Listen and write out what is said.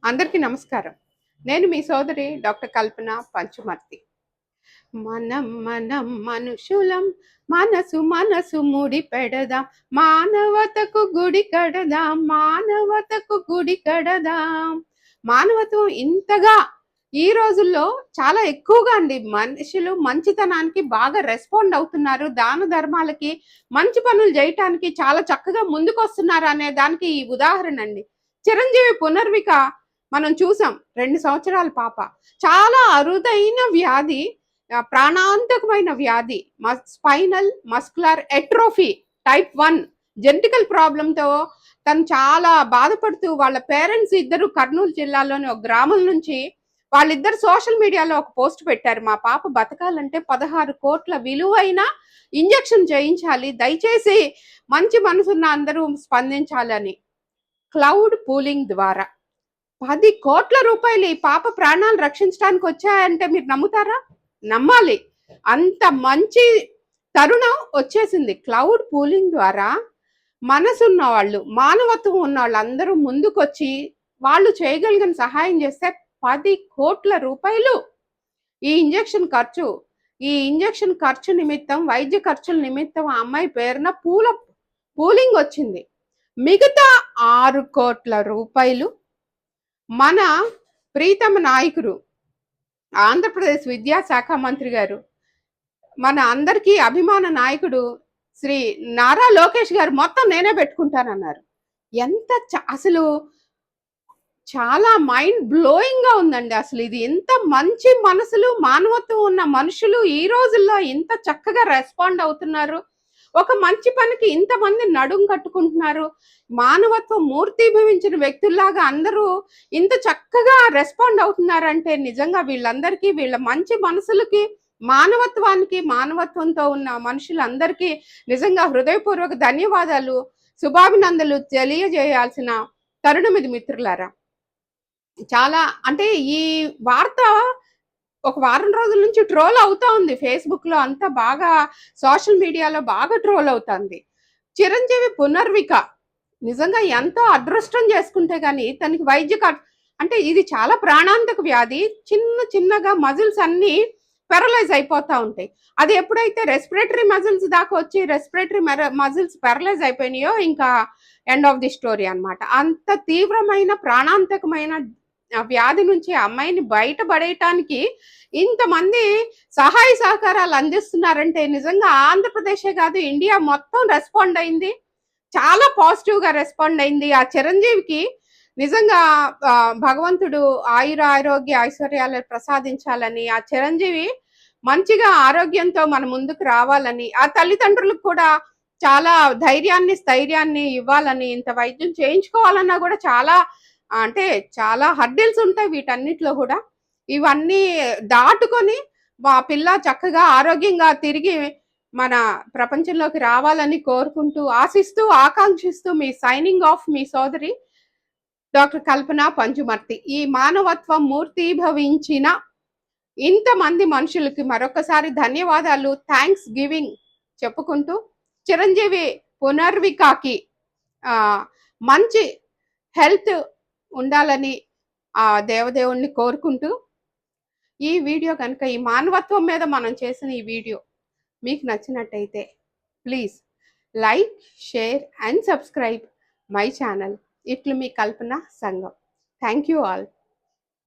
అందరికీ నమస్కారం. నేను మీ సోదరి డాక్టర్ కల్పన పంచుమర్తి. మనం మనుషులం, మనసు మనసు ముడి పెడదాం, మానవతకు గుడి కడదాం, మానవతకు గుడి కడదాం. మానవత్వం ఇంతగా ఈ రోజుల్లో చాలా ఎక్కువగా అండి. మనుషులు మంచితనానికి బాగా రెస్పాండ్ అవుతున్నారు. దాన ధర్మాలకి, మంచి పనులు చేయటానికి చాలా చక్కగా ముందుకొస్తున్నారు అనే దానికి ఈ ఉదాహరణ అండి. చిరంజీవి పునర్విక మనం చూసాం. 2 సంవత్సరాల పాప. చాలా అరుదైన వ్యాధి, ప్రాణాంతకమైన వ్యాధి, spinal muscular atrophy type 1 genetical ప్రాబ్లంతో తను చాలా బాధపడుతూ వాళ్ళ పేరెంట్స్ ఇద్దరు కర్నూలు జిల్లాలోని ఒక గ్రామం నుంచి వాళ్ళిద్దరు సోషల్ మీడియాలో ఒక పోస్ట్ పెట్టారు. మా పాప బతకాలంటే 16 కోట్ల విలువైన ఇంజెక్షన్ చేయించాలి, దయచేసి మంచి మనసున్న అందరూ స్పందించాలని. క్లౌడ్ పూలింగ్ ద్వారా 10 కోట్ల రూపాయలు ఈ పాప ప్రాణాలు రక్షించడానికి వచ్చాయంటే మీరు నమ్ముతారా? నమ్మాలి. అంత మంచి తరుణం వచ్చేసింది. క్లౌడ్ పూలింగ్ ద్వారా మనసున్న వాళ్ళు, మానవత్వం ఉన్న వాళ్ళు అందరూ ముందుకొచ్చి వాళ్ళు చేయగలిగిన సహాయం చేస్తే 10 కోట్ల రూపాయలు ఈ ఇంజెక్షన్ ఖర్చు నిమిత్తం, వైద్య ఖర్చుల నిమిత్తం ఆ అమ్మాయి పేరున పూలింగ్ వచ్చింది. మిగతా 6 కోట్ల రూపాయలు మన ప్రీతమ నాయకుడు, ఆంధ్రప్రదేశ్ విద్యాశాఖ మంత్రి గారు, మన అందరికీ అభిమాన నాయకుడు శ్రీ నారా లోకేష్ గారు మొత్తం నేనే పెట్టుకుంటానన్నారు. ఎంత అసలు చాలా మైండ్ బ్లోయింగ్ గా ఉందండి. అసలు ఇది ఎంత మంచి మనసులు, మానవత్వం ఉన్న మనుషులు ఈ రోజుల్లో ఇంత చక్కగా రెస్పాండ్ అవుతున్నారు. ఒక మంచి పనికి ఇంతమంది నడుం కట్టుకుంటున్నారు. మానవత్వం మూర్తిభవించిన వ్యక్తుల్లాగా అందరూ ఇంత చక్కగా రెస్పాండ్ అవుతున్నారంటే నిజంగా వీళ్ళందరికీ, వీళ్ళ మంచి మనసులకి, మానవత్వానికి, మానవత్వంతో ఉన్న మనుషులందరికీ నిజంగా హృదయపూర్వక ధన్యవాదాలు, శుభాభినందనలు తెలియజేయాల్సిన తరుణం ఇది మిత్రులారా. చాలా అంటే ఈ వార్త ఒక వారం రోజుల నుంచి ట్రోల్ అవుతా ఉంది. ఫేస్బుక్ లో అంతా బాగా, సోషల్ మీడియాలో బాగా ట్రోల్ అవుతుంది. చిరంజీవి పునర్విక నిజంగా ఎంతో అదృష్టం చేసుకుంటే గానీ తనకి అంటే ఇది చాలా ప్రాణాంతక వ్యాధి. చిన్నగా మజిల్స్ అన్ని పెరలైజ్ అయిపోతా ఉంటాయి. అది ఎప్పుడైతే రెస్పిరేటరీ మజిల్స్ దాకా వచ్చి రెస్పిరేటరీ మజిల్స్ పెరలైజ్ అయిపోయినాయో ఇంకా ఎండ్ ఆఫ్ ది స్టోరీ అన్నమాట. అంత తీవ్రమైన ప్రాణాంతకమైన వ్యాధి నుంచి అమ్మాయిని బయటపడేయటానికి ఇంతమంది సహాయ సహకారాలు అందిస్తున్నారంటే నిజంగా ఆంధ్రప్రదేశే కాదు, ఇండియా మొత్తం రెస్పాండ్ అయింది. చాలా పాజిటివ్ గా రెస్పాండ్ అయింది. ఆ చిరంజీవికి నిజంగా భగవంతుడు ఆరోగ్య ఐశ్వర్యాలు ప్రసాదించాలని, ఆ చిరంజీవి మంచిగా ఆరోగ్యంతో మన ముందుకు రావాలని, ఆ తల్లిదండ్రులకు కూడా చాలా ధైర్యాన్ని, స్థైర్యాన్ని ఇవ్వాలని, ఇంత వైద్యం చేయించుకోవాలన్నా కూడా చాలా హర్డిల్స్ ఉంటాయి వీటన్నిటిలో కూడా. ఇవన్నీ దాటుకొని మా పిల్ల చక్కగా ఆరోగ్యంగా తిరిగి మన ప్రపంచంలోకి రావాలని కోరుకుంటూ, ఆశిస్తూ, ఆకాంక్షిస్తూ మీ సైనింగ్ ఆఫ్ మీ సోదరి డాక్టర్ కల్పన పంచుమర్తి. ఈ మానవత్వం మూర్తిభవించిన ఇంతమంది మనుషులకి మరొకసారి ధన్యవాదాలు, థ్యాంక్స్ గివింగ్ చెప్పుకుంటూ చిరంజీవి పునర్వికాకి మంచి హెల్త్ ఉండాలని ఆ దేవదేవుణ్ణి కోరుకుంటూ, ఈ వీడియో కనుక ఈ మానవత్వం మీద మనం చేసిన ఈ వీడియో మీకు నచ్చినట్టయితే please like, share and subscribe my channel. ఇట్లు మీ కల్పన సంఘం. Thank you all.